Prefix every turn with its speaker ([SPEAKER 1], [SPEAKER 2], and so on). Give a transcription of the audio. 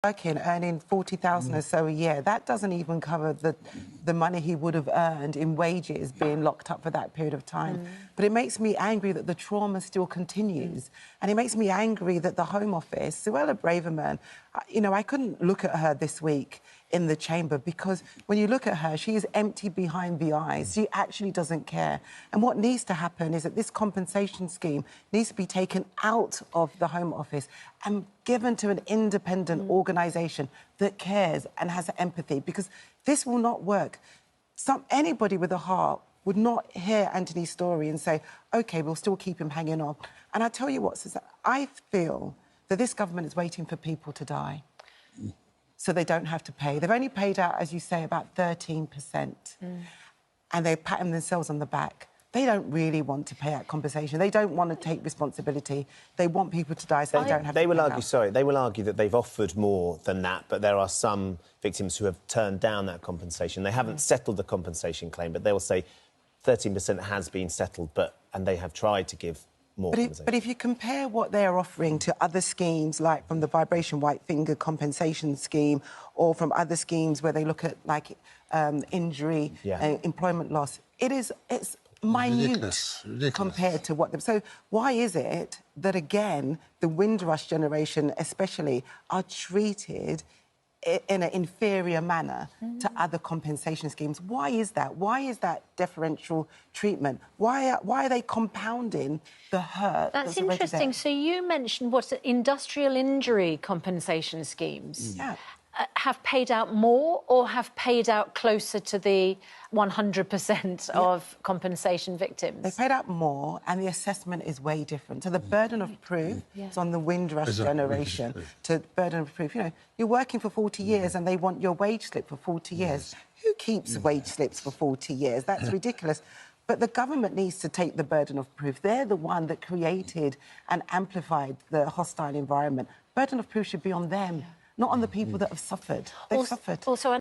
[SPEAKER 1] working, earning 40,000 or so a year, that doesn't even cover the money he would have earned in wages being locked up for that period of time. But it makes me angry that the trauma still continues. And it makes me angry that the Home Office, Suella Braverman, you know, I couldn't look at her this week in the chamber because when you look at her, she is empty behind the eyes. She actually doesn't care. And what needs to happen is that this compensation scheme needs to be taken out of the Home Office and given to an independent organisation that cares and has empathy, because this will not work. Anybody with a heart would not hear Anthony's story and say, OK, we'll still keep him hanging on. And I tell you what, I feel that this government is waiting for people to die so they don't have to pay. They've only paid out, as you say, about 13%. And they're patting themselves on the back. They don't really want to pay out compensation. They don't want to take responsibility. They want people to die so they don't have to pay out.
[SPEAKER 2] They will argue that they've offered more than that, but there are some victims who have turned down that compensation. They haven't settled the compensation claim, but they will say 13% has been settled, and they have tried to give more compensation.
[SPEAKER 1] But if you compare what they're offering to other schemes, like from the Vibration White Finger compensation scheme, or from other schemes where they look at, like, injury, employment loss, it's minute
[SPEAKER 3] ridiculous.
[SPEAKER 1] Compared to what... So why is it that, again, the Windrush generation especially are treated in an inferior manner to other compensation schemes? Why is that? Why is that differential treatment? Why are they compounding the hurt?
[SPEAKER 4] That's interesting. So you mentioned industrial injury compensation schemes.
[SPEAKER 1] Yeah.
[SPEAKER 4] Have paid out more or have paid out closer to the 100% of compensation victims?
[SPEAKER 1] They've paid out more and the assessment is way different. So the burden of proof is on the Windrush generation. To burden of proof, you know, you're working for 40 years and they want your wage slip for 40 years. Who keeps wage slips for 40 years? That's ridiculous. But the government needs to take the burden of proof. They're the one that created and amplified the hostile environment. Burden of proof should be on them. Not on the people that have suffered. They've suffered.
[SPEAKER 4] Also,